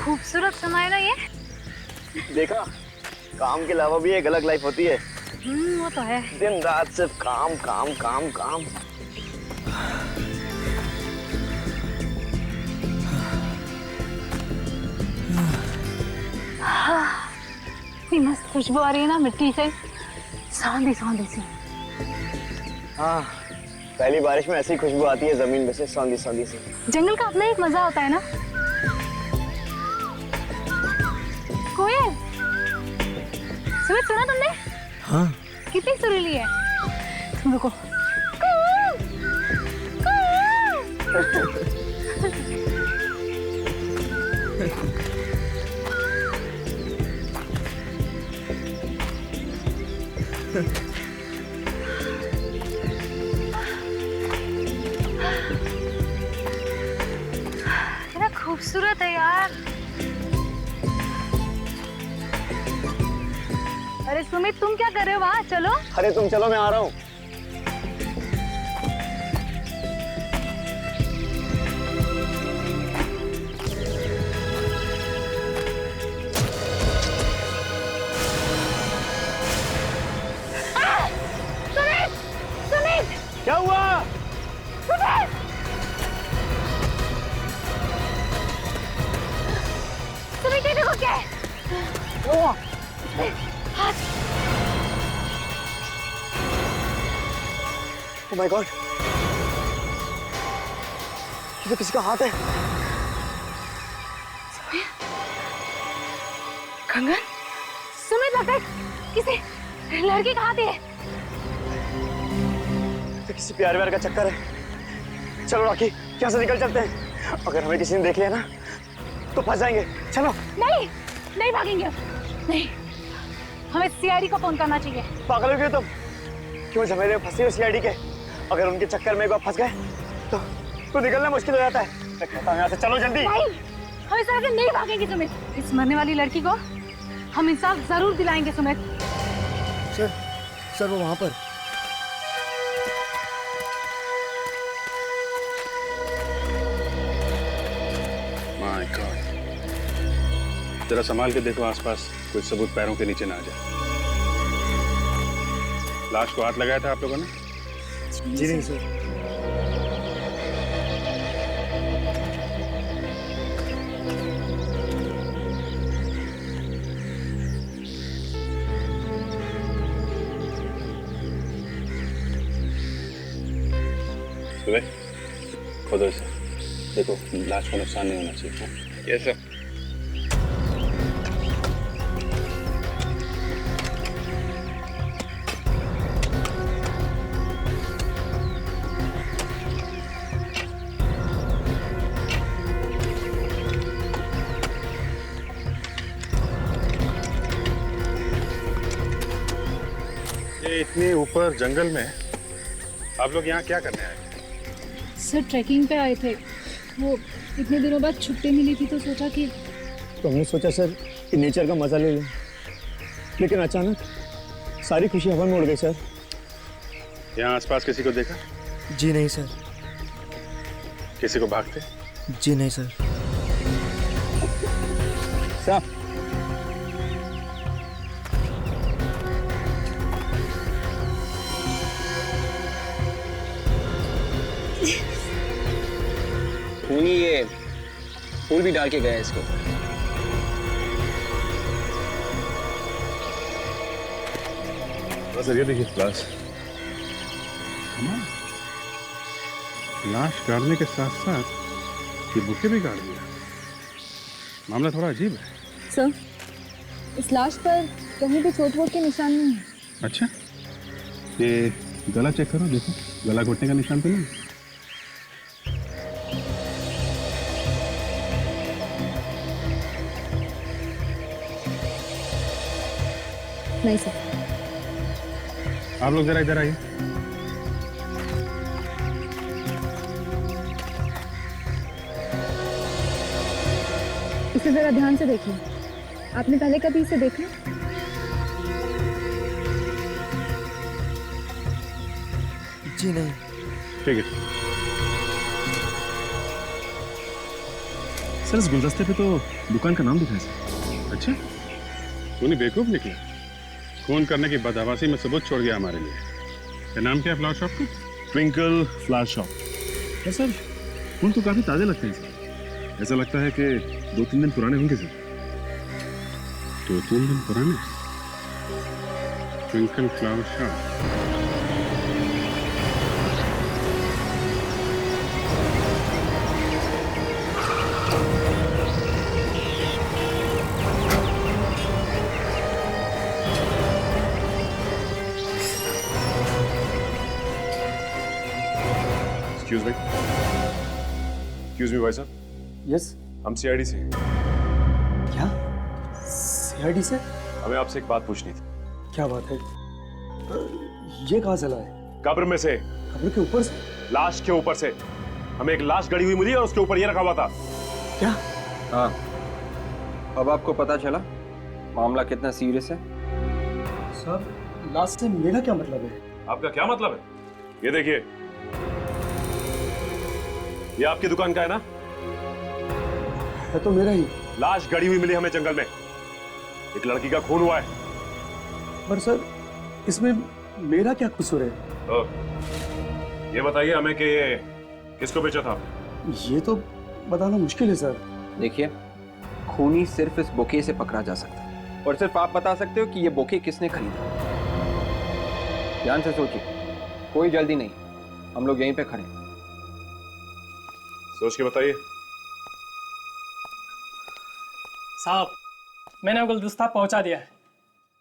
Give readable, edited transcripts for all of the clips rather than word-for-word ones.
खूबसूरत समय है ना ये। देखा, काम के अलावा भी एक अलग लाइफ होती है। वो तो है। दिन रात सिर्फ काम काम काम काम। इतनी मस्त खुशबू आ रही है ना मिट्टी से, सौंधी सौंधी सी। हाँ, पहली बारिश में ऐसी खुशबू आती है जमीन में से, सौंधी सौंधी सी। जंगल का अपना एक मजा होता है ना। कोयल, सुमित सुना तुमने? हाँ। कितनी सुरीली है। तुम रुको। कितना खूबसूरत है यार। अरे सुमित, तुम क्या कर रहे हो वहाँ? चलो। अरे तुम चलो, मैं आ रहा हूँ। सुमित! सुमित! क्या हुआ? सुमित! सुमित, ये देखो क्या है? हाथ। Oh my God! ये तो किसी का हाथ है। कंगन? सुमित, लगता है किसी लड़की का हाथ है। तो किसी प्यार व्यार का चक्कर है। चलो राखी, यहाँ से निकल चलते हैं। अगर हमें किसी ने देख लिया ना तो फंस जाएंगे। चलो। नहीं, नहीं भागेंगे। नहीं, हमें सीआईडी को फोन करना चाहिए। पागल हो गए तुम? क्यों झमेले में फंसी हो सीआईडी के? अगर उनके चक्कर में एक बार फंस गए तो निकलना मुश्किल हो जाता है। मैं कहता हूँ यहाँ से चलो जल्दी। नहीं, हम इस तरह से नहीं भागेंगे सुमित। इस मरने वाली लड़की को हम इंसाफ जरूर दिलाएंगे सुमित। सर वो वहाँ पर। माय गॉड, जरा संभाल के देखो आसपास कोई सबूत पैरों के नीचे ना आ जाए। लाश को हाथ लगाया था आप लोगों ने? जी नहीं सर। खुद से देखो, लाश को नुकसान नहीं होना चाहिए। Yes sir. ये इतने ऊपर जंगल में आप लोग यहाँ क्या करने आए? सर ट्रैकिंग पे आए थे। वो इतने दिनों बाद छुट्टी मिली थी तो सोचा कि हमने सोचा सर कि नेचर का मजा ले लें, लेकिन अचानक सारी खुशी हवा में उड़ गई सर। यहाँ आसपास किसी को देखा? जी नहीं सर। किसी को भागते? जी नहीं सर। साहब, ये फूल भी डाल के गया इसको। सर ये देखिए लाश गाड़ने के साथ साथ ये बुके भी गाड़ दिया। मामला थोड़ा अजीब है। सर, इस लाश पर कहीं भी चोट वोट के निशान नहीं है। अच्छा, ये गला चेक करो, देखो गला घुटने का निशान तो नहीं? नहीं सर। आप लोग जरा इधर आइए। इसे जरा ध्यान से देखिए। आपने पहले कभी इसे देखा? जी नहीं। ठीक है सर इस गुलदस्ते पे तो दुकान का नाम लिखा है सर। अच्छा, खूनी बेवकूफ निकला। खून करने की बदहवासी में सबूत छोड़ गया हमारे लिए। क्या नाम क्या है फ्लावर शॉप का? Twinkle flower shop. सर फूल तो काफी ताजे लगते हैं सर। ऐसा लगता है कि 2-3 दिन पुराने होंगे सर। 2-3 दिन पुराने? Twinkle flower shop. Excuse me भाई साहब। यस। हम सीआईडी से। क्या? सीआईडी से? हमें आपसे एक बात पूछनी थी। क्या बात है? ये कहाँ चला है? कब्र में से। कब्र के ऊपर से? लाश के ऊपर से। हमें एक लाश गड़ी हुई मिली और उसके ऊपर ये रखा हुआ था। क्या? हाँ, अब आपको पता चला मामला कितना सीरियस है। सर, लाश से मेरा क्या मतलब है? आपका क्या मतलब है? ये देखिए, ये आपकी दुकान का है ना? है तो मेरा ही। लाश गड़ी हुई मिली हमें जंगल में। एक लड़की का खून हुआ है। पर सर, इसमें मेरा क्या कसूर है? ये बताइए हमें कि ये किसको बेचा था? ये तो बताना मुश्किल है सर। देखिए, खूनी सिर्फ इस बुके से पकड़ा जा सकता है और सिर्फ आप बता सकते हो कि ये बुके किसने खरीदा। ध्यान से सोचिए, कोई जल्दी नहीं, हम लोग यहीं पे खड़े हैं। सोच के बताइए। साहब, मैंने वो गुलदस्ता पहुंचा दिया है।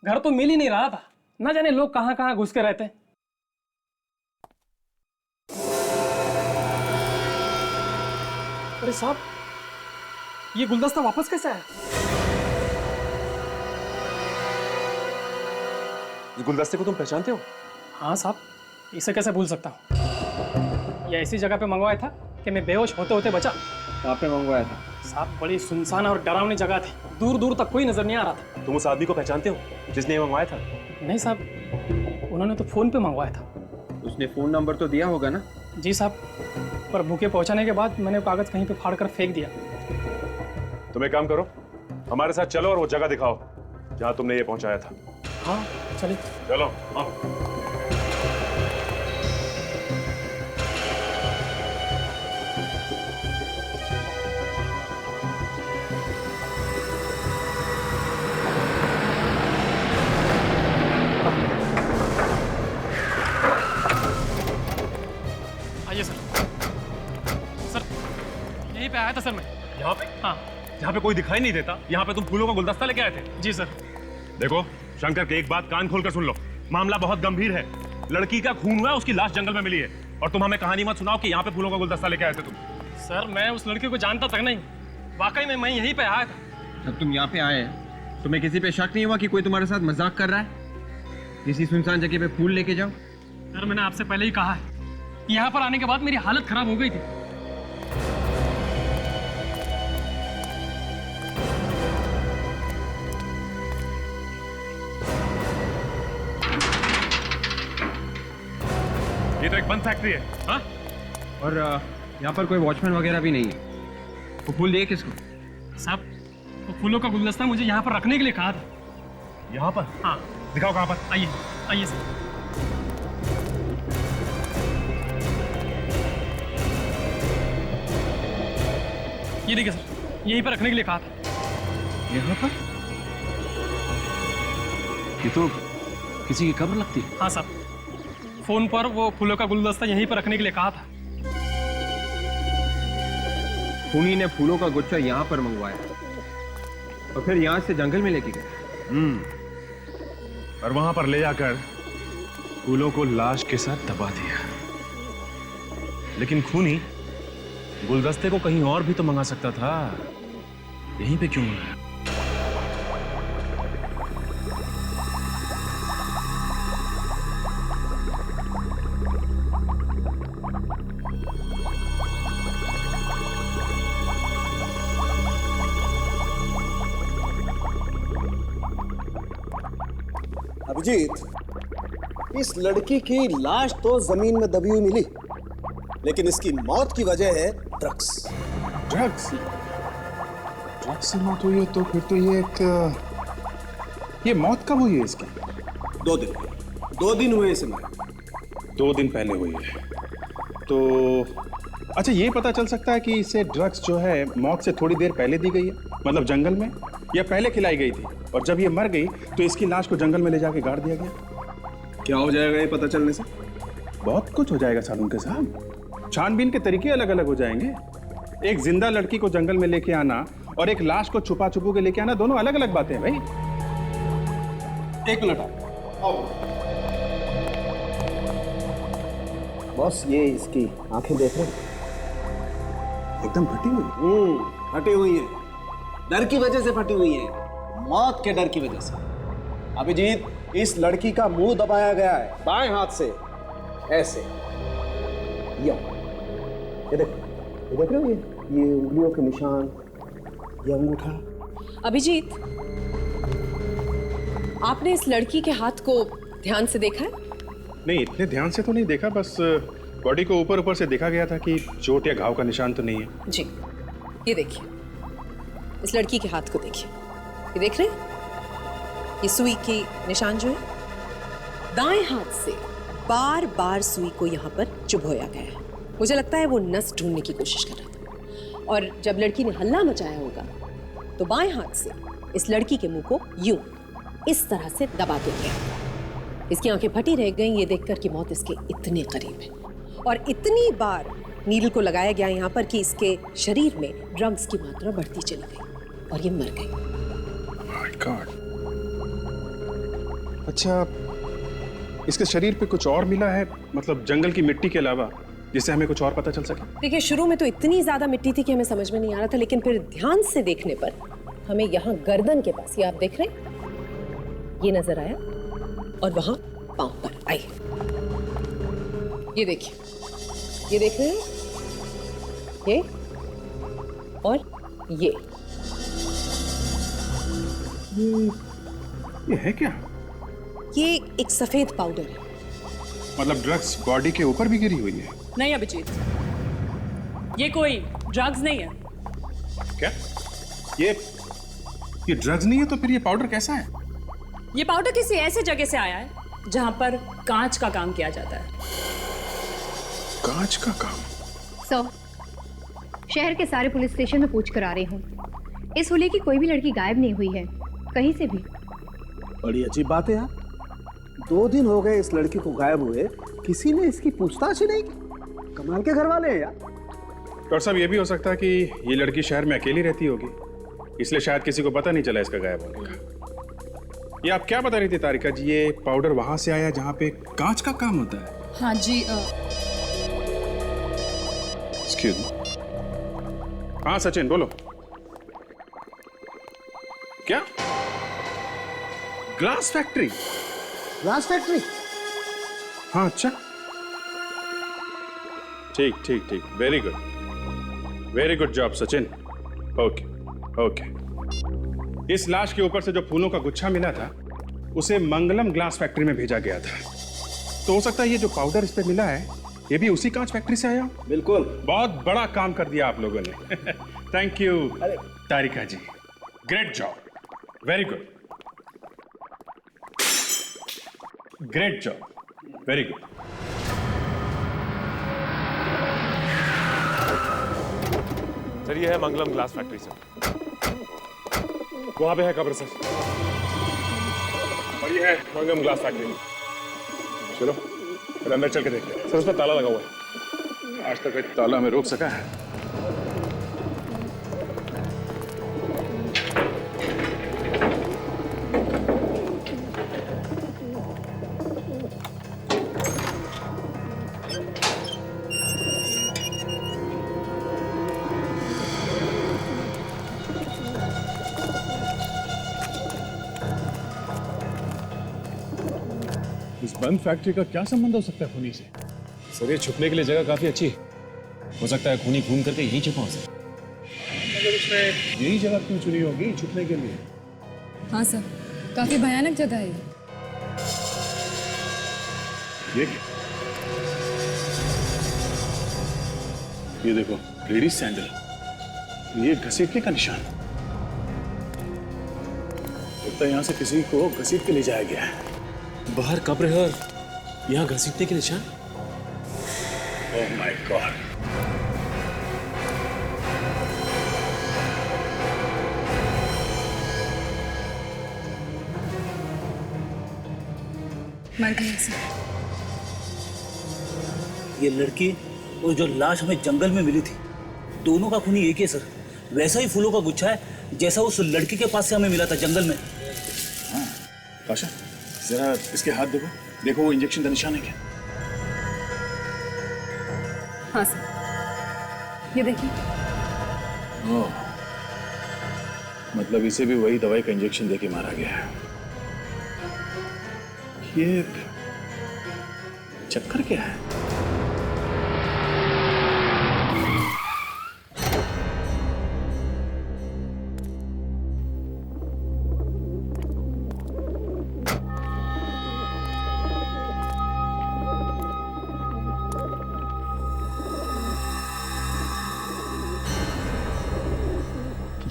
घर तो मिल ही नहीं रहा था, ना जाने लोग कहां कहां घुस के रहते हैं। अरे साहब, ये गुलदस्ता वापस कैसे आया? इस गुलदस्ते को तुम पहचानते हो? हाँ साहब, इसे कैसे भूल सकता हूँ। ये ऐसी जगह पे मंगवाया था कि मैं बेहोश होते होते बचा। कहाँ पे मंगवाया था? साहब, बड़ी सुनसान और डरावनी जगह थी, दूर दूर तक कोई नजर नहीं आ रहा था। तुम उस आदमी को पहचानते हो जिसने ये मंगवाया था? नहीं साहब, उन्होंने तो फोन पे मंगवाया था। उसने फोन नंबर तो दिया होगा ना? जी साहब, पर बुके पहुंचाने के बाद मैंने कागज कहीं पे फाड़ कर फेंक दिया। तुम एक काम करो, हमारे साथ चलो और वो जगह दिखाओ जहाँ तुमने ये पहुँचाया था। हाँ चलिए। चलो आओ। आइए सर। सर, यहीं पे आया था सर मैं। यहाँ पे? हाँ। यहाँ पे कोई दिखाई नहीं देता, यहाँ पे तुम फूलों का गुलदस्ता लेके आए थे? जी सर। देखो शंकर के, एक बात कान खोलकर सुन लो, मामला बहुत गंभीर है। लड़की का खून हुआ है, उसकी लाश जंगल में मिली है, और तुम हमें कहानी मत सुनाओ कि यहाँ पे फूलों का गुलदस्ता लेके आए थे तुम। सर, मैं उस लड़की को जानता तक नहीं, वाकई में मैं यहीं पे आया था। जब तुम यहाँ पे आए हैं, तुम्हें किसी पे शक नहीं हुआ कि कोई तुम्हारे साथ मजाक कर रहा है? किसी सुनसान जगह पे फूल लेके जाओ। सर, मैंने आपसे पहले ही कहा है, यहाँ पर आने के बाद मेरी हालत खराब हो गई थी। ये तो एक बंद फैक्ट्री है। हाँ? और यहाँ पर कोई वॉचमैन वगैरह भी नहीं है। वो फूल दे किसको? साहब, वो फूलों का गुलदस्ता मुझे यहाँ पर रखने के लिए कहा था। यहाँ पर? हाँ। दिखाओ कहाँ पर। आइए आइए सर। ये देखिए सर, यहीं पर रखने के लिए कहा था। यहाँ पर? ये तो किसी की कब्र लगती है। हाँ साहब, फोन पर वो फूलों का गुलदस्ता यहीं पर रखने के लिए कहा था। खूनी ने फूलों का गुच्छा यहाँ पर मंगवाया और फिर यहाँ से जंगल में लेके गए। और वहां पर ले जाकर फूलों को लाश के साथ दबा दिया। लेकिन खूनी गुलदस्ते को कहीं और भी तो मंगा सकता था, यहीं पे क्यों मंगाया? अभिजीत, इस लड़की की लाश तो जमीन में दबी हुई मिली, लेकिन इसकी मौत की वजह है ड्रग्स। ड्रग्स? ड्रग्स से मौत हुई है तो फिर तो ये मौत कब हुई है इसकी? 2 दिन हुए इसे मारे। 2 दिन पहले हुई है तो अच्छा, ये पता चल सकता है कि इसे ड्रग्स जो है मौत से थोड़ी देर पहले दी गई है, मतलब जंगल में, या पहले खिलाई गई थी और जब ये मर गई तो इसकी लाश को जंगल में ले जाके गाड़ दिया गया। क्या हो जाएगा ये पता चलने से? बहुत कुछ हो जाएगा सालुंके साहब। छानबीन के तरीके अलग अलग हो जाएंगे। एक जिंदा लड़की को जंगल में लेके आना और एक लाश को छुपा छुपू के लेके आना, दोनों अलग अलग बातें हैं भाई। 1 मिनट आओ। बॉस, ये इसकी आंखें देख रहे हैं? एकदम फटी हुई। फटी हुई है, डर की वजह से फटी हुई है, मौत के डर की वजह से। अभिजीत, इस लड़की का मुंह दबाया गया है बाएं हाथ से, ऐसे। ये देख रहे हो, ये उंगलियों के निशान, ये अंगूठा। अभिजीत, आपने इस लड़की के हाथ को ध्यान से देखा है? नहीं, इतने ध्यान से तो नहीं देखा, बस बॉडी को ऊपर ऊपर से देखा गया था कि चोट या घाव का निशान तो नहीं है। जी, ये देखिए, इस लड़की के हाथ को देखिए, ये देख रहे हैं? ये सुई के निशान जो है, दाएं हाथ से बार बार सुई को यहाँ पर चुभोया गया है। मुझे लगता है वो नस ढूंढने की कोशिश कर रहा था, और जब लड़की ने हल्ला मचाया होगा तो बाएं हाथ से इस लड़की के मुंह को यूं इस तरह से दबा दिया गया। इसकी आंखें फटी रह गईं ये देखकर कि मौत इसके इतने करीब है, और इतनी बार नीडल को लगाया गया यहाँ पर कि इसके शरीर में ड्रग्स की मात्रा बढ़ती चली गई और ये मर गई। My God. अच्छा, इसके शरीर पे कुछ और मिला है, मतलब जंगल की मिट्टी के अलावा, जिससे हमें कुछ और पता चल सके? देखिए, शुरू में तो इतनी ज्यादा मिट्टी थी कि हमें समझ में नहीं आ रहा था, लेकिन फिर ध्यान से देखने पर हमें यहाँ गर्दन के पास, ये आप देख रहे हैं, ये नजर आया, और वहां पांव पर आई। ये देखिए, ये देख रहे हैं, ये और ये है क्या? ये एक सफेद पाउडर है। मतलब ड्रग्स बॉडी के ऊपर भी गिरी हुई है? नहीं अभिजीत, ये कोई ड्रग्स नहीं है। क्या? ये ड्रग्स नहीं है तो फिर ये पाउडर कैसा है? ये पाउडर किसी ऐसे जगह से आया है जहां पर कांच का काम किया जाता है। कांच का काम? सर, शहर के सारे पुलिस स्टेशन में पूछ कर आ रही हूँ। इस होली की कोई भी लड़की गायब नहीं हुई है, कहीं से भी। बड़ी अजीब बात है यार, 2 दिन हो गए इस लड़की को गायब हुए, किसी ने इसकी पूछताछ ही नहीं की। कमाल के घर वाले हैं यार। डॉक्टर साहब, ये भी हो सकता है कि ये लड़की शहर में अकेली रहती होगी, इसलिए शायद किसी को पता नहीं चला इसका गायब होने का। ये आप क्या बता रही थी तारिका जी, ये पाउडर वहां से आया जहां पे कांच का काम होता है? हाँ जी। Excuse me. हाँ सचिन, बोलो। क्या? Glass factory? Glass factory? हाँ, अच्छा, ठीक ठीक ठीक, very good job Sachin. Okay okay. इस लाश के ऊपर से जो फूलों का गुच्छा मिला था उसे मंगलम ग्लास फैक्ट्री में भेजा गया था, तो हो सकता है ये जो पाउडर इस पे मिला है ये भी उसी कांच फैक्ट्री से आया। बिल्कुल, बहुत बड़ा काम कर दिया आप लोगों ने। Thank you Tarika ji, great job, very good, great job, very good. Sir, ये है मंगलम ग्लास फैक्ट्री सर, वहां पे है कब्र सर, और ये है मंगलम ग्लास फैक्ट्री। चलो अंदर चल के देखते हैं। सर, उस पर ताला लगा हुआ है। आज तक ताला में रोक सका है? इस बंद फैक्ट्री का क्या संबंध हो सकता है खूनी से? सर, ये छुपने के लिए जगह काफी अच्छी है, हो सकता है खूनी घूम करके यहीं छुपा हो सर। अगर उसने यही जगह क्यों चुनी होगी छुपने के लिए? हाँ सर, काफी भयानक जगह है ये देखो, लेडीज सैंडल, ये घसीटने का निशान। लगता है यहाँ से किसी को घसीट के ले जाया गया है। बाहर कब्र है और यहाँ घसीटने के निशान। Oh my God. मर गई सर। ये लड़की और जो लाश हमें जंगल में मिली थी, दोनों का खूनी एक ही है सर। वैसा ही फूलों का गुच्छा है जैसा उस लड़की के पास से हमें मिला था जंगल में। हाँ काशा, जरा इसके हाथ देखो, देखो वो इंजेक्शन का निशान है क्या? हाँ सर, ये देखिए। ओह, मतलब इसे भी वही दवाई का इंजेक्शन देके मारा गया है। ये चक्कर क्या है?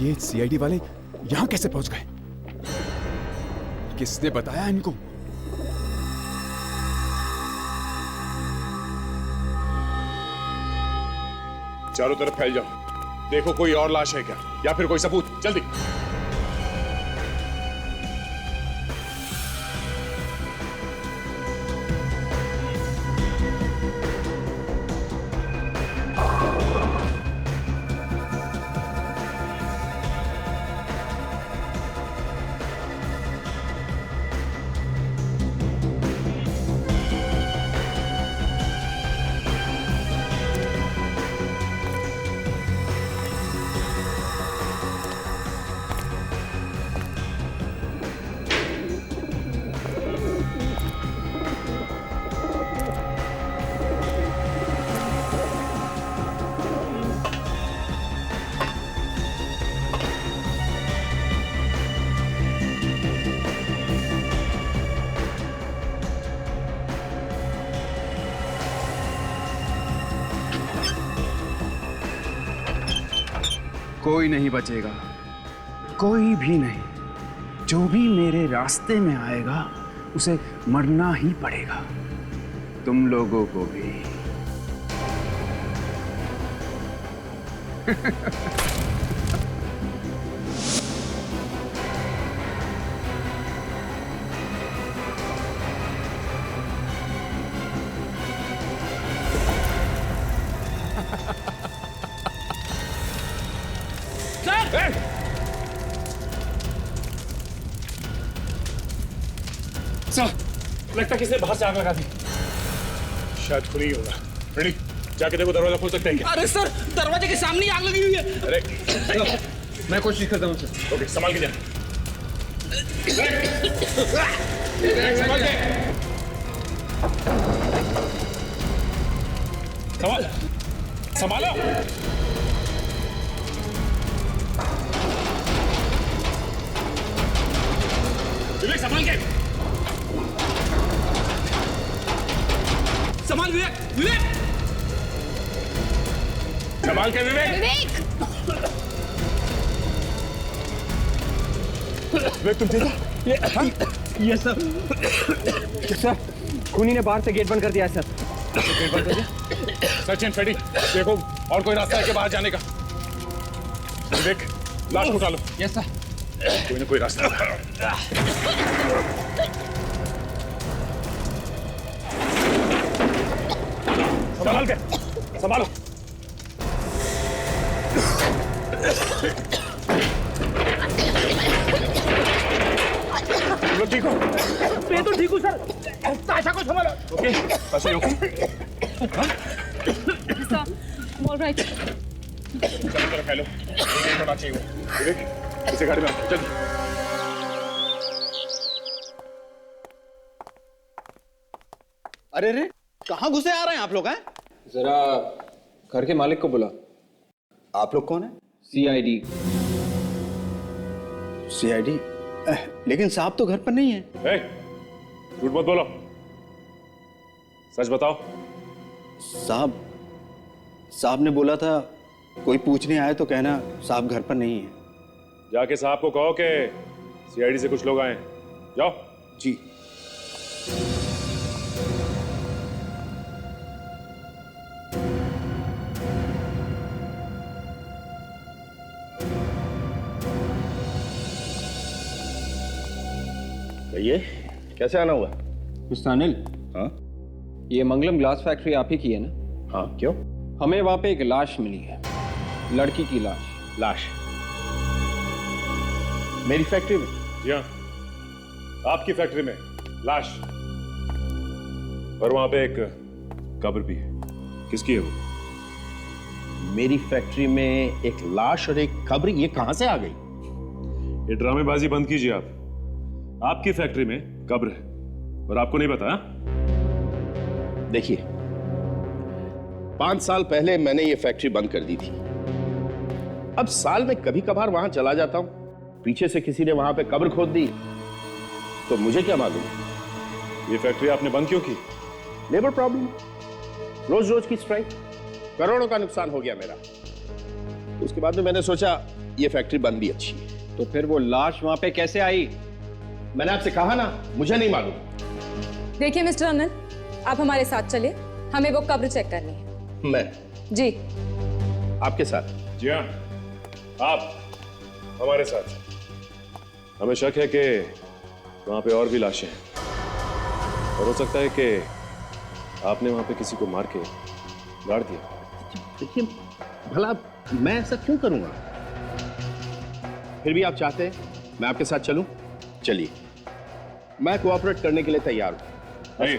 ये सीआईडी वाले यहां कैसे पहुंच गए? किसने बताया इनको? चारों तरफ फैल जाओ, देखो कोई और लाश है क्या या फिर कोई सबूत। जल्दी। कोई नहीं बचेगा, कोई भी नहीं। जो भी मेरे रास्ते में आएगा उसे मरना ही पड़ेगा, तुम लोगों को भी। लगता किसने बाहर से आग लगा दी। शायद खुद ही होगा। रेडी, जाके देखो दरवाजा खोल सकते हैं क्या? अरे सर, दरवाजे के सामने आग लगी हुई है। अरे मैं कोशिश करता हूँ सर। ओके, संभाल के जाना। संभाल के। संभालो। विवेक संभाल के। संभाल विवेक, विवेक संभाल के विवेक। विवेक तुम देखा? ये सर। सर, खूनी ने बाहर से गेट बंद कर दिया है सर। गेट बंद कर दिया? सचिन, फेडी, देखो और कोई रास्ता है क्या बाहर जाने का? विवेक, लाश को उठा लो। Yes sir. कोई ना कोई रास्ता। संभाल के, संभालो। तुम लोग ठीक हो? मैं तो ठीक हूँ सर। ताशा को संभालो। ओके, ताशा ओके? ऑलराइट। चलो तरफ फैलो। एक होना चाहिए वो। विवेक, इसे गाड़ी में आओ, चल। अरे रे, कहाँ घुसे आ रहे हैं आप लोग? हैं जरा घर के मालिक को बुला। आप लोग कौन है? सीआईडी। सीआईडी? लेकिन साहब तो घर पर नहीं है। झूठ मत बोलो, सच बताओ। साहब ने बोला था कोई पूछने आए तो कहना साहब घर पर नहीं है। जाके साहब को कहो कि सीआईडी से कुछ लोग आए हैं, जाओ। जी। ये कैसे आना हुआ? मिस्टर अनिल। हाँ? ये मंगलम ग्लास फैक्ट्री आप ही की है ना? हाँ, क्यों? हमें वहां पे एक लाश मिली है, लड़की की लाश। लाश मेरी फैक्ट्री में? जी हाँ, आपकी फैक्ट्री में लाश, और वहां पे एक कब्र भी है। किसकी है वो? मेरी फैक्ट्री में एक लाश और एक कब्र, ये कहां से आ गई? ये ड्रामेबाजी बंद कीजिए आप। आपकी फैक्ट्री में कब्र है और आपको नहीं पता? देखिए, 5 साल पहले मैंने ये फैक्ट्री बंद कर दी थी। अब साल में कभी कभार वहां चला जाता हूं, पीछे से किसी ने वहां पे कब्र खोद दी, तो मुझे क्या मालूम? ये फैक्ट्री आपने बंद क्यों की? लेबर प्रॉब्लम, रोज रोज की स्ट्राइक, करोड़ों का नुकसान हो गया मेरा। उसके बाद में मैंने सोचा ये फैक्ट्री बंद भी अच्छी है। तो फिर वो लाश वहां पे कैसे आई? मैंने आपसे कहा ना, मुझे नहीं मालूम। देखिए मिस्टर अनिल, आप हमारे साथ चलिए, हमें वो कब्र चेक करनी है। मैं? जी। आपके साथ? जी हाँ, आप हमारे साथ। हमें शक है कि वहां पे और भी लाशें हैं, और हो सकता है कि आपने वहां पे किसी को मार के गाड़ दिया। देखिए, भला मैं ऐसा क्यों करूंगा? फिर भी आप चाहते हैं मैं आपके साथ चलूं? चलिए, मैं कोऑपरेट करने के लिए तैयार हूं। नहीं।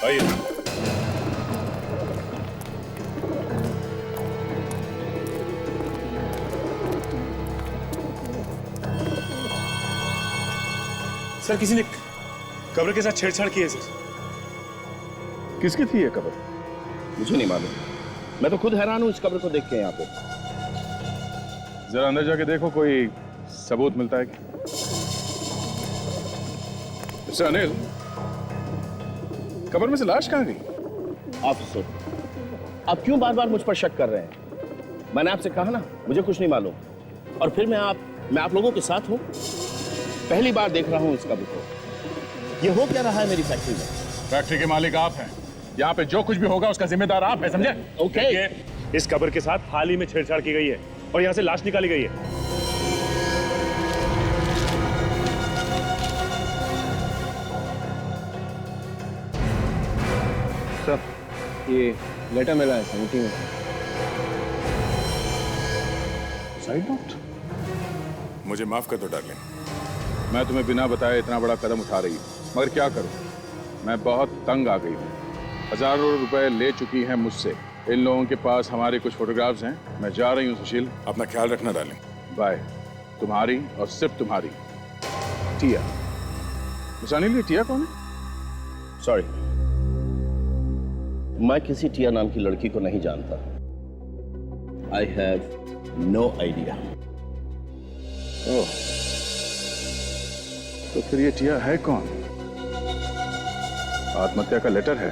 आइए। सर, किसी ने कब्र के साथ छेड़छाड़ की है सर। किसकी थी ये कब्र? मुझे नहीं मालूम, मैं तो खुद हैरान हूं इस कब्र को देख के। यहाँ पे जरा अंदर जाके देखो, कोई सबूत मिलता है कि? मिस्टर अनिल, कब्र में से लाश कहाँ गई? ऑफिसर, आप क्यों बार बार मुझ पर शक कर रहे हैं? मैंने आपसे कहा ना, मुझे कुछ नहीं मालूम। और फिर मैं आप लोगों के साथ हूं। पहली बार देख रहा हूं इस कब्र को। ये हो क्या रहा है मेरी फैक्ट्री में? फैक्ट्री के मालिक आप हैं। यहाँ पे जो कुछ भी होगा उसका जिम्मेदार आप हैं, समझे? ओके। इस कब्र के साथ हाल ही में छेड़छाड़ की गई है और यहाँ से लाश निकाली गई है। सर, ये लेटर मिला है समिति में। Side note? मुझे माफ कर दो डार्लिंग, मैं तुम्हें बिना बताए इतना बड़ा कदम उठा रही हूँ, मगर क्या करूँ, मैं बहुत तंग आ गई हूँ। हजारों रुपए ले चुकी हैं मुझसे। इन लोगों के पास हमारे कुछ फोटोग्राफ्स हैं। मैं जा रही हूँ सुशील। अपना ख्याल रखना डार्लिंग। बाय। तुम्हारी और सिर्फ तुम्हारी, टिया। अनिल, ये टिया कौन है? सॉरी, मैं किसी टिया नाम की लड़की को नहीं जानता। I have no idea. Oh, तो फिर ये टिया है कौन? आत्महत्या का लेटर है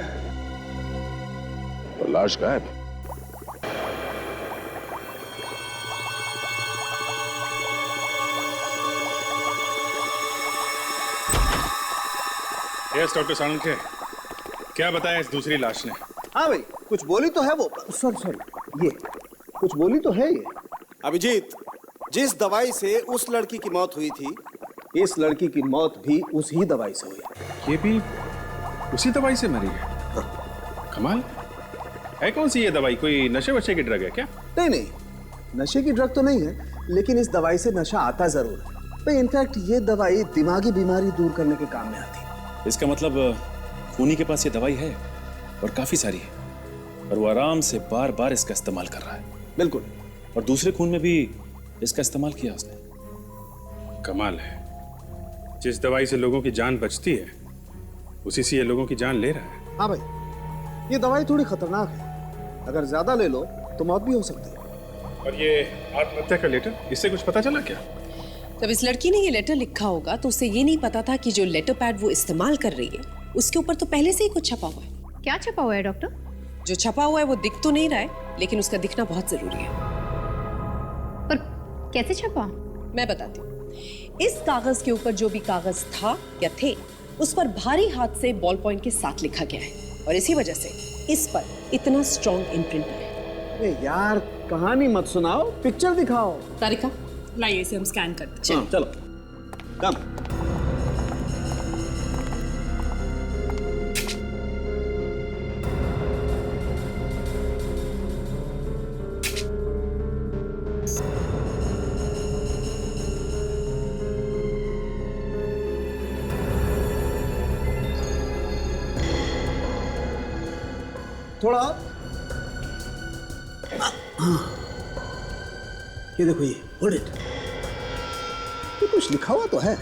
और लाश गायब। यस डॉक्टर साळुंखे, क्या बताया इस दूसरी लाश ने? हाँ भाई, कुछ बोली तो है वो। सॉरी, ये कुछ बोली तो है ये। अभिजीत, जिस दवाई से उस लड़की की मौत हुई थी, इस लड़की की मौत भी उसी दवाई से हुई। ये भी उसी दवाई से मरी है? कमाल है। कौन सी ये दवाई? कोई नशे वशे की ड्रग है क्या? नहीं, नशे की ड्रग तो नहीं है, लेकिन इस दवाई से नशा आता जरूर है भाई। इनफैक्ट ये दवाई दिमागी बीमारी दूर करने के काम में आती है। इसका मतलब खूनी के पास ये दवाई है और काफी सारी है, और वो आराम से बार बार इसका इस्तेमाल कर रहा है। बिल्कुल। और दूसरे खून में भी इसका इस्तेमाल किया उसने। कमाल है, जिस दवाई से लोगों की जान बचती है उसी से ये लोगों की जान ले रहा है। हाँ भाई, ये दवाई थोड़ी खतरनाक है, अगर ज्यादा ले लो तो मौत भी हो सकती है। और ये आत्महत्या का लेटर, इससे कुछ पता चला क्या? जब इस लड़की ने ये लेटर लिखा होगा तो उसे ये नहीं पता था कि जो लेटर पैड वो इस्तेमाल कर रही है उसके ऊपर तो पहले से ही कुछ छपा हुआ है। क्या छपा हुआ है डॉक्टर? जो छपा हुआ है वो दिख तो नहीं रहा है, लेकिन उसका दिखना बहुत जरूरी है। पर कैसे छपा? मैं बताती हूँ। इस कागज के ऊपर जो भी कागज था या थे, उस पर भारी हाथ से बॉल पॉइंट के साथ लिखा गया है, और इसी वजह से इस पर इतना स्ट्रॉन्ग इम्प्रिंट है। अरे यार, कहानी मत सुनाओ, पिक्चर दिखाओ। तारिका, लाइए इसे हम स्कैन करते हैं। चलो कम। थोड़ा ये देखो, ये होल्ड इट। ये कुछ लिखा हुआ तो है।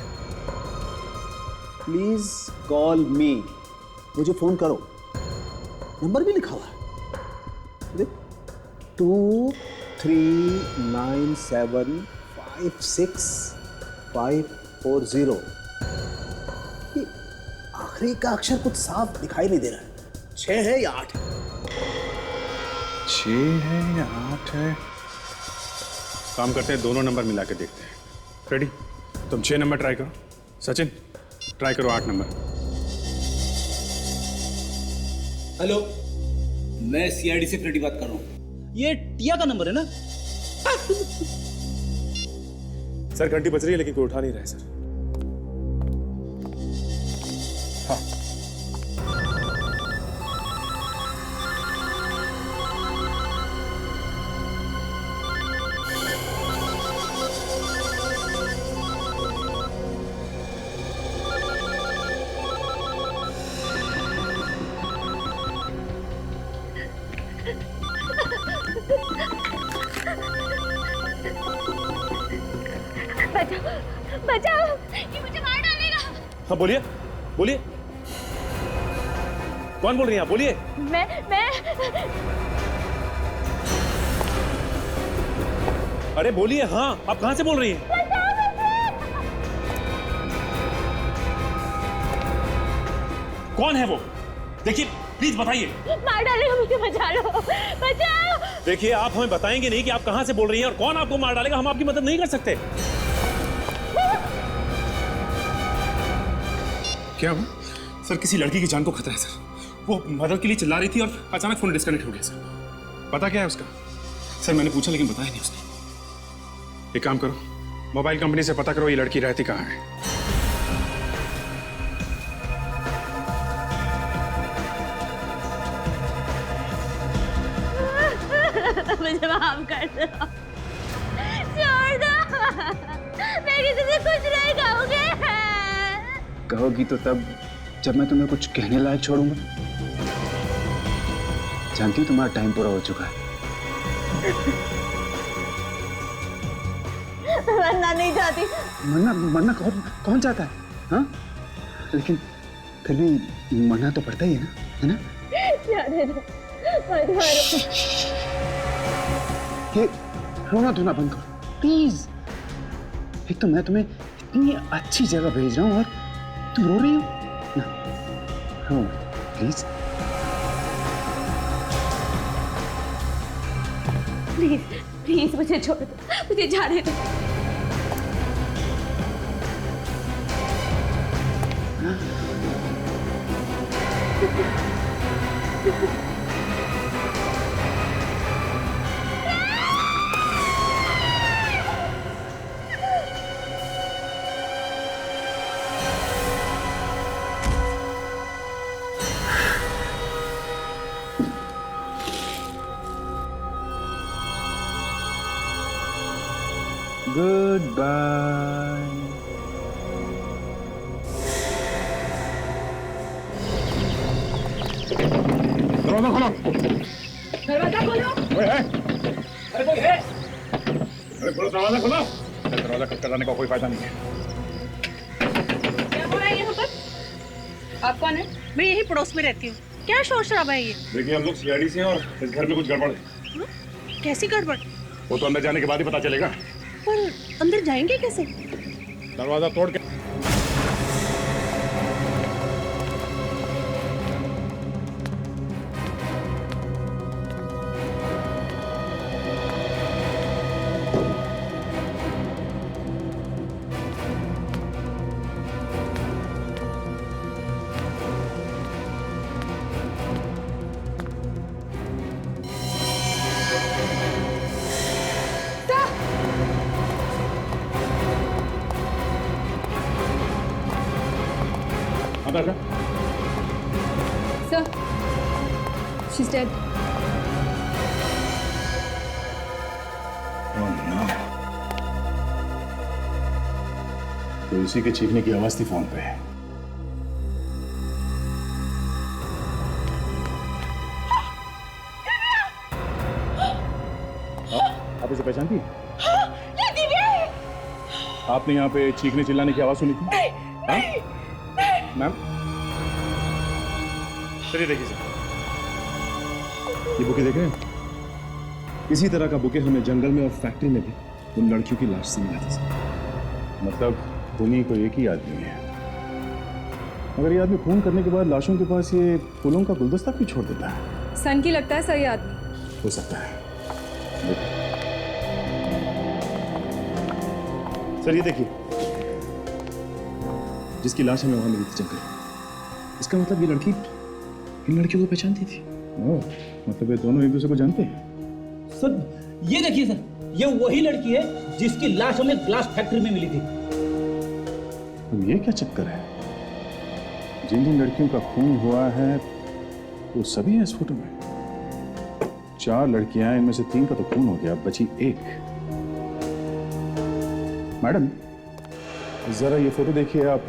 प्लीज कॉल मी, मुझे फोन करो। नंबर भी लिखा हुआ है, देख 2397565540। ये आखिरी का अक्षर कुछ साफ दिखाई नहीं दे रहा है। 6 है या 8 है? 6 है या 8 है? काम करते हैं, दोनों नंबर मिला के देखते हैं। रेडी? तुम 6 नंबर ट्राई करो। सचिन ट्राई करो 8 नंबर। हेलो, मैं सीआईडी से फ्रेडी बात कर रहा हूँ। ये टिया का नंबर है ना? सर घंटी बज रही है लेकिन कोई उठा नहीं रहा है सर। हाँ। बचाओ, ये मुझे मार डालेगा। हाँ बोलिए, बोलिए। कौन बोल रही हैं आप? बोलिए। मैं अरे बोलिए। हाँ, आप कहाँ से बोल रही हैं? कौन है वो? देखिए प्लीज बताइए। मार डालेगा मुझे, बचा लो, बचाओ। देखिए, आप हमें बताएंगे नहीं कि आप कहाँ से बोल रही हैं और कौन आपको मार डालेगा, हम आपकी मदद नहीं कर सकते। क्या हुआ? सर किसी लड़की की जान को खतरा है सर। वो मदद के लिए चिल्ला रही थी और अचानक फोन डिस्कनेक्ट हो गया सर। पता क्या है उसका? सर मैंने पूछा लेकिन बताया नहीं उसने। एक काम करो, मोबाइल कंपनी से पता करो ये लड़की रहती कहाँ है। मुझे माफ कर दो, छोड़ दो, मैं किसी से कुछ नहीं कहूँगी। कहोगी तो तब जब मैं तुम्हें कुछ कहने लायक छोड़ूंगा। जानती हूँ तुम्हारा टाइम पूरा हो चुका है। मरना नहीं चाहती। मरना कौन चाहता है? हाँ, लेकिन फिर भी मरना तो पड़ता ही है ना? जाने दो, मत मारो। ये रोना धोना बंद करो प्लीज। एक तो मैं तुम्हें इतनी अच्छी जगह भेज रहा हूँ और तुम रो रही हो ना? रो प्लीज। प्लीज प्लीज मुझे छोड़ दो, मुझे जाने दो। Goodbye. दरवाजा खोलो। दरवाजा खोलो। ओए है। अरे कोई है? अरे खोलो दरवाजा खोलो। दरवाजा खटखटाने जाने का कोई फायदा नहीं है। क्या हो रहा है यहाँ पर? आप कौन है? मैं यही पड़ोस में रहती हूँ। क्या शोर शराबा है ये? देखिए हम लोग सीआईडी से हैं और इस घर में कुछ गड़बड़ है। कैसी गड़बड़? वो तो अंदर जाने के बाद ही पता चलेगा। पर अंदर जाएंगे कैसे? दरवाजा तोड़ के। माता का सर, शी इज डेड। तो इसी के चीखने की आवाज थी फोन पे। आप इसे पहचानती हैं? ये दिव्या है। आपने यहाँ पे चीखने चिल्लाने की आवाज सुनी थी? नहीं। मैम चलिए देखिए सर, ये बुके देख रहे हैं? इसी तरह का बुके हमें जंगल में और फैक्ट्री में भी उन लड़कियों की लाश से मिला था सर। मतलब खूनी को एक ही आदमी है। अगर ये आदमी खून करने के बाद लाशों के पास ये फूलों का गुलदस्ता क्यों छोड़ देता है? सन की लगता है सही आदमी। हो सकता है। सर ये देखिए, जिसकी लाश हमें वहां मिली थी जंगल, इसका मतलब ये लड़की इन लड़कियों को पहचानती थी। मतलब ये दोनों एक दूसरे को जानते हैं? सर ये देखिए सर, ये वही लड़की है जिसकी लाश हमें ग्लास फैक्ट्री में मिली थी। अब ये क्या चक्कर है? जिन जिन लड़कियों का खून हुआ है वो सभी हैं इस फोटो में। 4 लड़कियां, इनमें से 3 का तो खून हो गया, बची 1। मैडम जरा ये फोटो देखिए, आप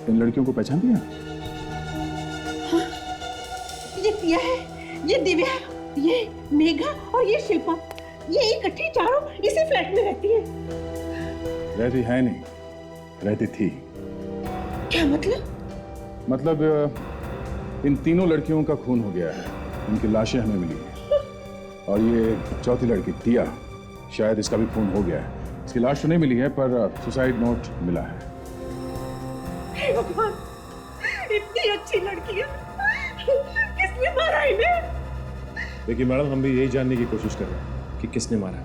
इन लड़कियों को पहचानती हैं? हाँ, ये पिया है, ये दिव्या, ये मेघा और ये शिल्पा, ये इकट्ठी चारों इसी फ्लैट में रहती है। रहती है नहीं, रहती थी। क्या मतलब? मतलब इन तीनों लड़कियों का खून हो गया है, उनकी लाशें हमें मिली हैं। और ये चौथी लड़की टिया, शायद इसका भी खून हो गया है। इसकी लाश तो नहीं मिली है पर सुसाइड नोट मिला है। हे भगवान, इतनी अच्छी लड़की है, किसने मारा इन्हें? देखिए मैडम, हम भी यही जानने की कोशिश कर रहे हैं कि किसने मारा।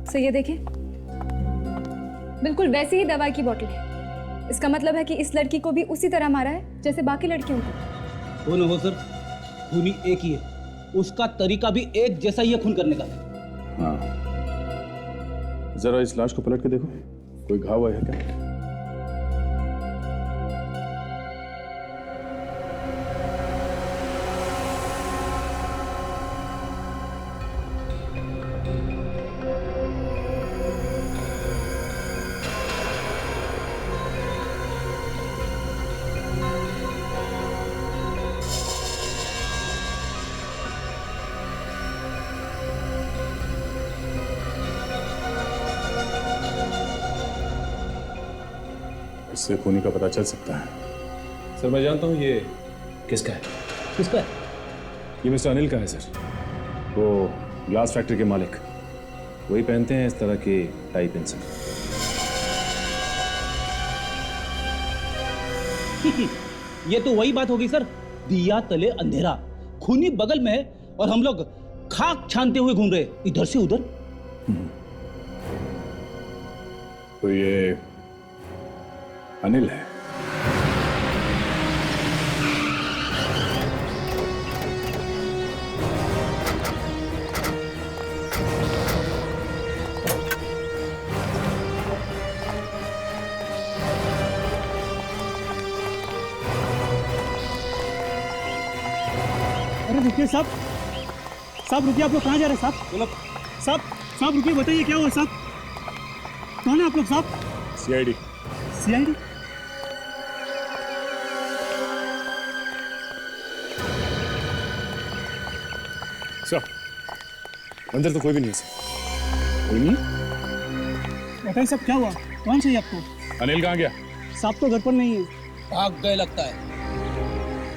सर ये देखिए, बिल्कुल वैसी ही दवाई की बोतल है। इसका मतलब है कि इस लड़की को भी उसी तरह मारा है जैसे बाकी लड़कियों को। हो न हो सर, खूनी एक ही है, उसका तरीका भी एक जैसा ही है खून करने का। हाँ, जरा इस लाश को पलट के देखो, कोई घाव है क्या? इससे खूनी का पता चल सकता है। सर मैं जानता हूँ ये किसका है। किसका है? ये मिस्टर अनिल का है सर, वो ग्लास फैक्ट्री के मालिक। वही पहनते हैं इस तरह की टाई पेंसिल। ये तो वही बात होगी सर, दिया तले अंधेरा। खूनी बगल में है और हम लोग खाक छानते हुए घूम रहे इधर से उधर। तो ये अनिल है। अरे रुकिए साहब, साहब रुकिए, आप लोग कहाँ जा रहे हैं साहब? बोलो साहब, साहब रुकिए, बताइए क्या हुआ साहब? कौन है आप लोग साहब? सीआईडी। सीआईडी? सर अंदर तो कोई भी नहीं है सर। कोई नहीं? बताइए साहब क्या हुआ, कौन चाहिए आपको? अनिल कहाँ गया? साहब तो घर पर नहीं है। भाग गए लगता है।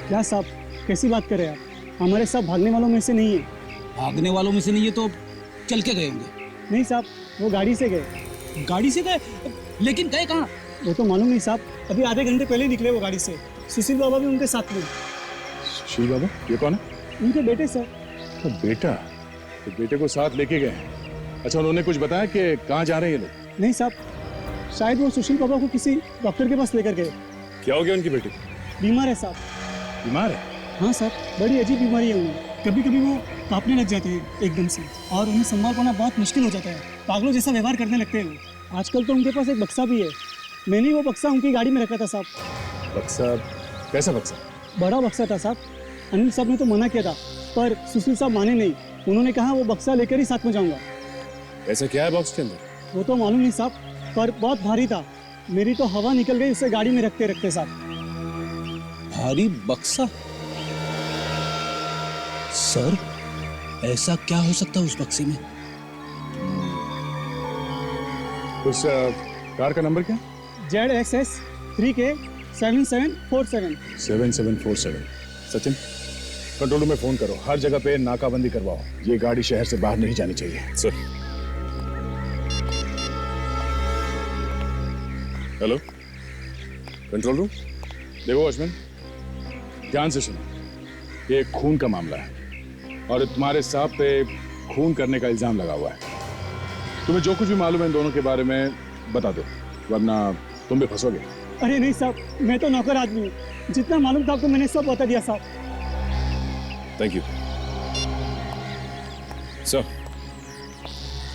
क्या साहब, कैसी बात कर रहे हैं आप? हमारे साहब भागने वालों में से नहीं है। भागने वालों में से नहीं है तो चल के गए होंगे। नहीं साहब, वो गाड़ी से गए। गाड़ी से गए? लेकिन गए कहाँ? वो तो मालूम नहीं साहब, अभी आधे घंटे पहले निकले वो गाड़ी से। सुशील बाबा भी उनके साथ में। सुशील बाबा? ये कौन है? उनके बेटे सर। तो बेटा, तो बेटे को साथ लेके गए। अच्छा, उन्होंने कुछ बताया कि कहाँ जा रहे हैं ये लोग? नहीं साहब, शायद वो सुशील बाबा को किसी डॉक्टर के पास लेकर गए। क्या हो गया उनकी बेटी? बीमार है साहब। बीमार है? हाँ साहब, बड़ी अजीब बीमारी है उन्हें। कभी कभी वो कांपने लग जाते हैं एकदम से, और उन्हें संभाल पाना बहुत मुश्किल हो जाता है। पागलों जैसा व्यवहार करने लगते हैं वो। आजकल तो उनके पास एक बक्सा भी है। मैंने वो बक्सा उनकी गाड़ी में रखा था साहब। बक्सा? कैसा बक्सा? बड़ा बक्सा था साहब। अनिल साहब ने तो मना किया था, पर सुशील साहब माने नहीं। उन्होंने कहा वो बक्सा लेकर ही साथ में जाऊंगा। ऐसा क्या है बॉक्स के अंदर? वो तो मालूम नहीं साहब, पर बहुत भारी था। मेरी तो हवा निकल गई उसे गाड़ी में रखते रखते साहब। भारी बक्सा? सर, ऐसा क्या हो सकता है उस बक्से में? उस कार का नंबर क्या? ZXS 3K 7747। 7747। Sachin, control room में फोन करो, हर जगह पे नाकाबंदी करवाओ। ये गाड़ी शहर से बाहर नहीं जानी चाहिए। सर। Hello, control room. देखो वॉचमैन, ध्यान से सुनो, ये खून का मामला है और तुम्हारे साहब पे खून करने का इल्जाम लगा हुआ है। तुम्हें जो कुछ भी मालूम है इन दोनों के बारे में बता दो, वरना तुम भी फंसोगे। अरे नहीं साहब, मैं तो नौकर आदमी हूँ। जितना मालूम था आपको मैंने सब बता दिया साहब। Thank you sir.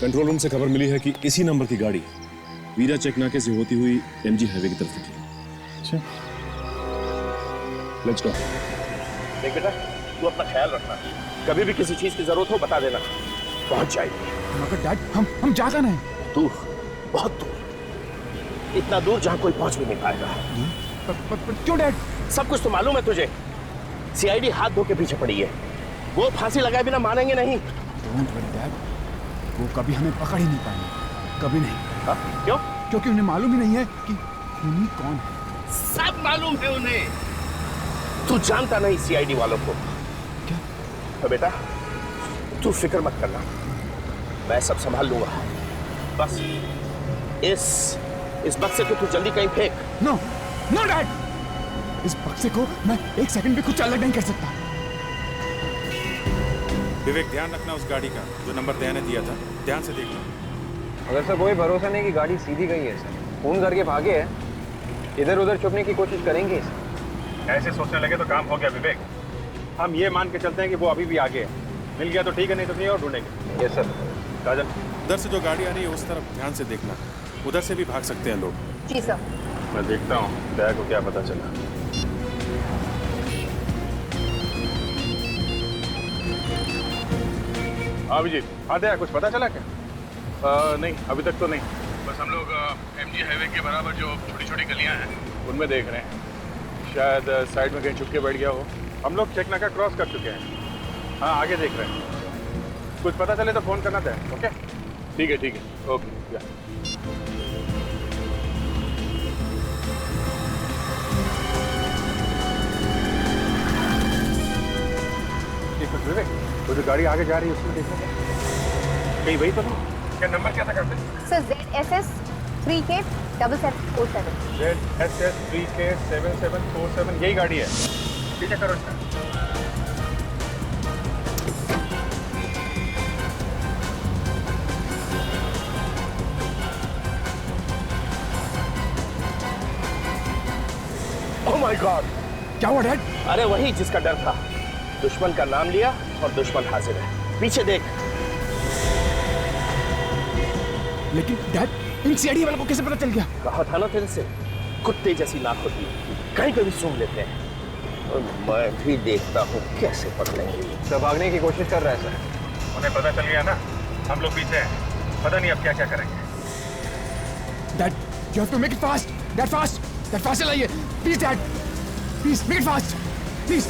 Control room से खबर मिली है कि इसी नंबर की गाड़ी वीरा चेक नाके से होती हुई MG हाईवे की तरफ निकली। अच्छा, लेट्स गो। देख बेटा, तू अपना ख्याल रखना, कभी भी किसी चीज की जरूरत हो बता देना, पहुंच जाएगी। मगर डैड, हम जा कहाँ है? दूर, बहुत दूर, इतना दूर जहां कोई पहुंच भी नहीं पाएगा। क्यों डैड? सब कुछ तो मालूम है तुझे। CID हाथ धो के पीछे पड़ी है। वो फांसी लगाए बिना मानेंगे नहीं। डोंट वरी डैड, वो कभी हमें पकड़ ही नहीं पाएंगे, कभी नहीं। हा? क्यों? क्योंकि उन्हें मालूम ही नहीं है कि खूनी कौन है। सब मालूम है उन्हें, तू जानता नहीं CID वालों को। क्या? तो बेटा तू फिक्र मत करना, मैं सब संभाल लूंगा। बस इस बक्से को तू जल्दी कहीं फेंक। नो नो डैड, इस बक्से को मैं एक सेकंड भी कुछ अलग नहीं कर सकता। विवेक, ध्यान रखना उस गाड़ी का, जो नंबर दया ने दिया था, ध्यान से देखना। अगर सर कोई भरोसा नहीं कि गाड़ी सीधी गई है सर, फोन करके भागे है, इधर उधर छुपने की कोशिश करेंगे सर। ऐसे सोचने लगे तो काम हो गया विवेक। हम ये मान के चलते हैं कि वो अभी भी आगे है। मिल गया तो ठीक है, नहीं तो कहीं और ढूंढेंगे। Yes sir. राजन, उधर से जो गाड़ी आ रही है उस तरफ ध्यान से देखना, उधर से भी भाग सकते हैं लोग। जी सर। मैं देखता हूँ दया को क्या पता चला। हाँ अभिजीत, हाँ दया कुछ पता चला क्या? नहीं अभी तक तो नहीं, बस हम लोग MG हाईवे के बराबर जो छोटी छोटी गलियां हैं उनमें देख रहे हैं। शायद साइड में कहीं छुप के बैठ गया हो। हम लोग चेक नाका क्रॉस कर चुके हैं। हाँ आगे देख रहे हैं, कुछ पता चले तो फोन करना था। ओके ठीक है ओके। विवेक, वो जो गाड़ी आगे जा रही है उसमें देखो कहीं वही तो नहीं। क्या नंबर क्या था करते? Sir ZSS 3K 7747। ZSS 3K 7747 यही गाड़ी है। ठीक है करो इसका। ओह माय गॉड, क्या हुआ डैड? अरे वही जिसका डर था। दुश्मन का नाम लिया और दुश्मन हाजिर है। पीछे देख। लेकिन डैड, इन CID वालों को कैसे पता चल गया? कहा था ना तेरे से, कुत्ते जैसी नाक होती है, कहीं पे भी सूंघ लेते हैं। और मैं भी देखता हूँ कैसे पकड़ेंगे। सब भागने की कोशिश कर रहा है सर। उन्हें पता चल गया ना, हम लोग पीछे हैं। पता नहीं अब क्या क्या करेंगे। Dad, you have to make it fast. Dad, fast. Dad, fast चलाइए. Please, Dad. Please, make it fast. Please.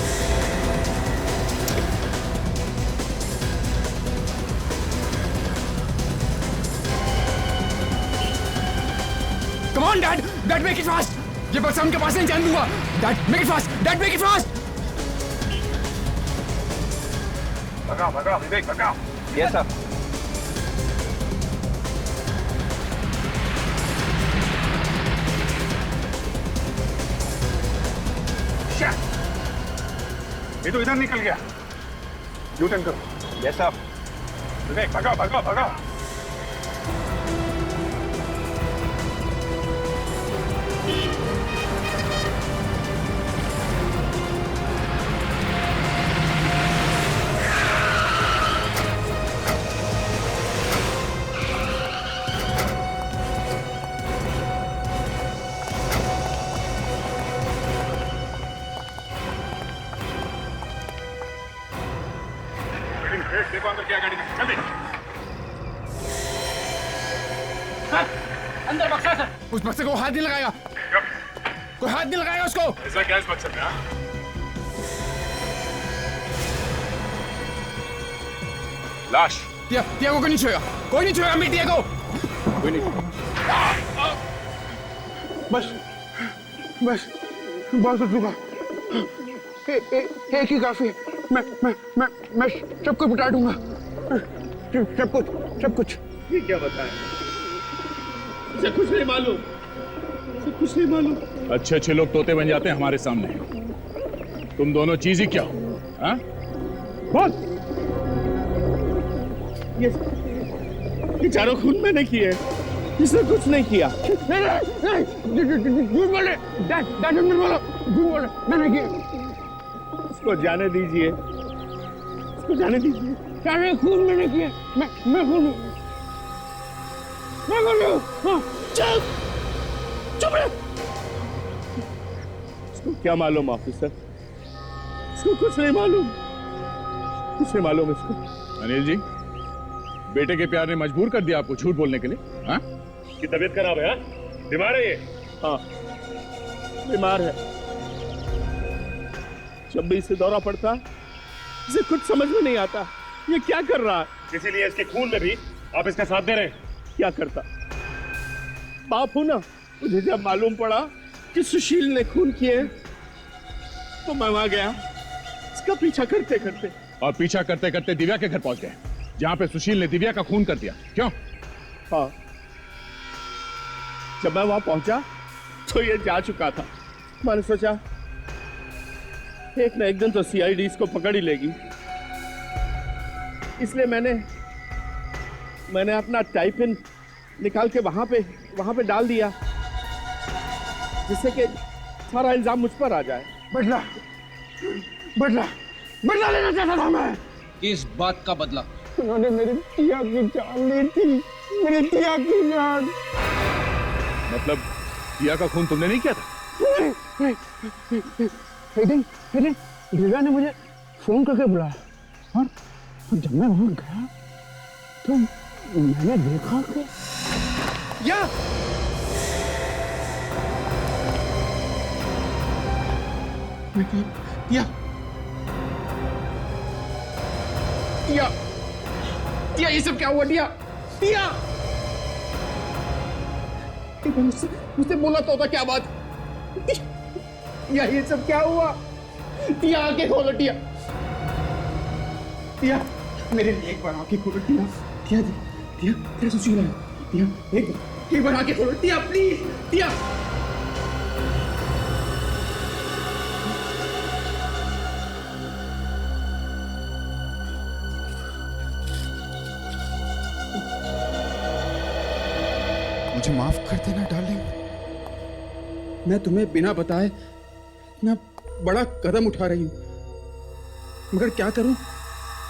Come on, Dad. Dad, make it fast. ये बक्सा उनके पास नहीं जाने दूंगा. Dad, make it fast. Dad, make it fast. भगाओ विवेक भगाओ। Yes sir. ये तो इधर निकल गया। U-turn करो। Yes sir. विवेक भगाओ। देखो अंदर क्या गाड़ी में, जल्दी। अंदर बक्सा सर। उस बक्से को हाथ नहीं लगाएगा, कोई हाथ नहीं लगाएगा उसको। ऐसा क्या इस बक्से में? लाश। टिया को कोई नहीं छुएगा, कोई नहीं छुएगा टिया को, कोई नहीं। बस बस बहुत हो चुका, एक ही काफी है। मैं सब कुछ बता दूंगा, सब कुछ। ये क्या बताएं? मुझे कुछ नहीं मालूम, मुझे कुछ नहीं मालूम। अच्छे अच्छे लोग तोते बन जाते हैं हमारे सामने, तुम दोनों चीज ही क्या हो? हाँ? बोल। ये चारों खून मैंने किए, इसने कुछ नहीं किया। झूठ बोले, झूठ बोले, मैंने किया। उसको जाने दीजिए, उसको जाने दीजिए। सारे खून मैंने किए, मैं खून हूँ, मैं खून हूँ। चुप, चुप रहे। उसको क्या मालूम ऑफिसर, उसको कुछ नहीं मालूम, कुछ नहीं मालूम इसको। अनिल जी, बेटे के प्यार ने मजबूर कर दिया आपको झूठ बोलने के लिए? हाँ? की तबीयत खराब है? बीमार है ये? हाँ, बीमार है। जब भी इसे दौरा पड़ता, इसे कुछ समझ में नहीं आता ये क्या कर रहा है। इसीलिए इसके खून में भी आप इसका साथ दे रहे हैं। क्या करता? बाप हूं ना, मुझे जब मालूम पड़ा कि सुशील ने खून किए तो मैं वहां गया इसका पीछा करते करते, और पीछा करते करते दिव्या के घर पहुंच गए, जहां पे सुशील ने दिव्या का खून कर दिया। क्यों? हाँ, जब मैं वहां पहुंचा तो ये जा चुका था। मैंने सोचा एक ना एक दिन तो सीआईडी इसको पकड़ ही लेगी, इसलिए मैंने अपना टाइपिन निकाल के वहां पे डाल दिया, जिससे कि सारा इल्जाम मुझ पर आ जाए। बदला लेना चाहता था मैं। किस बात का बदला? उन्होंने मेरी टिया की जान ली थी, मेरी टिया की जान। मतलब टिया का खून तुमने नहीं किया था? एक दिन दिव्या ने मुझे फोन करके बुलाया, और जब मैं वहां गया तो मैंने देखा कि टिया ये सब क्या हुआ? टिया मुझसे बोला तो होता क्या बात? टिया ये सब क्या हुआ? टिया आंखें खोलो, टिया मेरे लिए एक बार आंखें खोलो, टिया सुशील है, टिया एक बार आंखें खोलो, टिया प्लीज, टिया। मुझे माफ कर देना डार्लिंग, मैं तुम्हें बिना बताए इतना बड़ा कदम उठा रही हूं, मगर क्या करूं,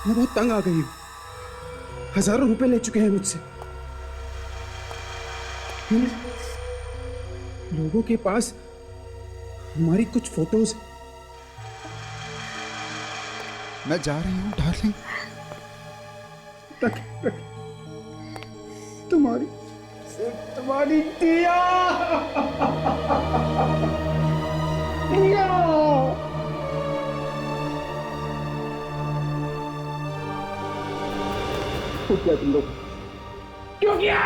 मैं बहुत तंग आ गई हूं। हजारों रुपए ले चुके हैं मुझसे। इन लोगों के पास हमारी कुछ फोटोज, मैं जा रही हूं डार्लिंग, तक तुम्हारी टिया क्या तुम लोग क्यों किया?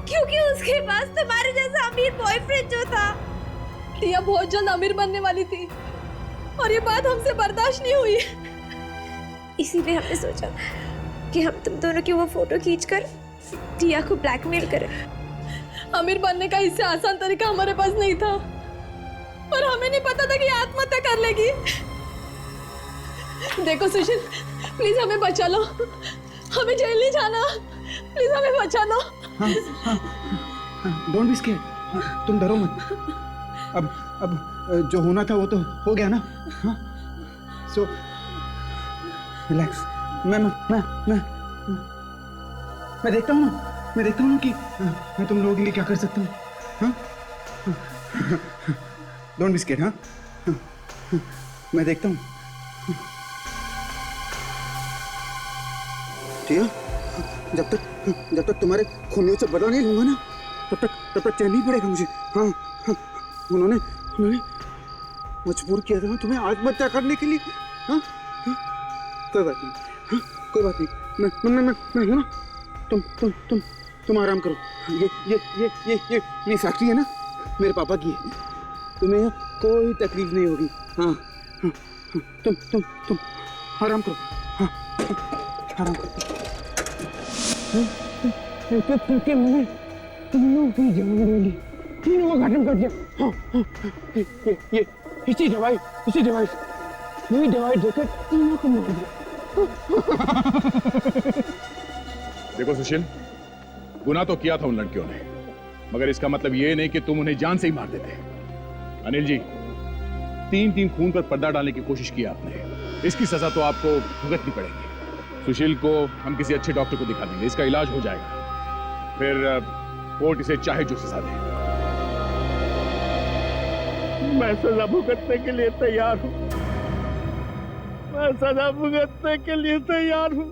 क्योंकि उसके पास तुम्हारे जैसा अमीर बॉयफ्रेंड जो था। टिया बहुत जल्द अमीर बनने वाली थी और ये बात हमसे बर्दाश्त नहीं हुई, इसीलिए हमने सोचा कि हम तुम दोनों की वो फोटो खींचकर टिया को ब्लैकमेल करें। अमीर बनने का इससे आसान तरीका हमारे पास नहीं था, पर हमें नहीं पता था कि आत्महत्या कर लेगी। देखो सुशील, प्लीज हमें बचा लो, हमें जेल नहीं जाना, प्लीज हमें बचा लो। डोंट बी स्केयर्ड, तुम डरो मत। अब जो होना था वो तो हो गया ना। हाँ, सो रिलैक्स। मैं देखता हूँ ना कि मैं तुम लोगों के लिए क्या कर सकता हूँ। Don't be scared. हाँ, मैं देखता हूँ। किया। जब तक तुम्हारे खूनियों से बदला नहीं लूंगा ना, तब तक चैन नहीं पड़ेगा मुझे। हाँ, हाँ, उन्होंने मजबूर किया था तुम्हें आत्महत्या करने के लिए। हाँ, हाँ, कोई बात नहीं, हाँ, कोई बात नहीं, मैं हूँ ना। तुम आराम करो। ये मेरी फैक्ट्री है ना, मेरे पापा की है, तुम्हें कोई तकलीफ नहीं होगी। हाँ, हाँ, हाँ, तुम आराम करो। हाँ, आराम करो। मैंने तीनों की जान ले ली, तीनों का खत्म कर दिया। हाँ, हाँ, ये इसी दवाई यही दवाई देकर तीनों को मार दिया। देखो सुशील, गुनाह तो किया था उन लड़कियों ने, मगर इसका मतलब ये नहीं कि तुम उन्हें जान से ही मार देते। अनिल जी, 3 खून पर पर्दा डालने की कोशिश की आपने, इसकी सजा तो आपको भुगतनी पड़ेगी। सुशील को हम किसी अच्छे डॉक्टर को दिखा देंगे, इसका इलाज हो जाएगा, फिर कोर्ट इसे चाहे जो सजा दे। मैं सजा भुगतने के लिए तैयार हूँ, मैं सजा भुगतने के लिए तैयार हूँ।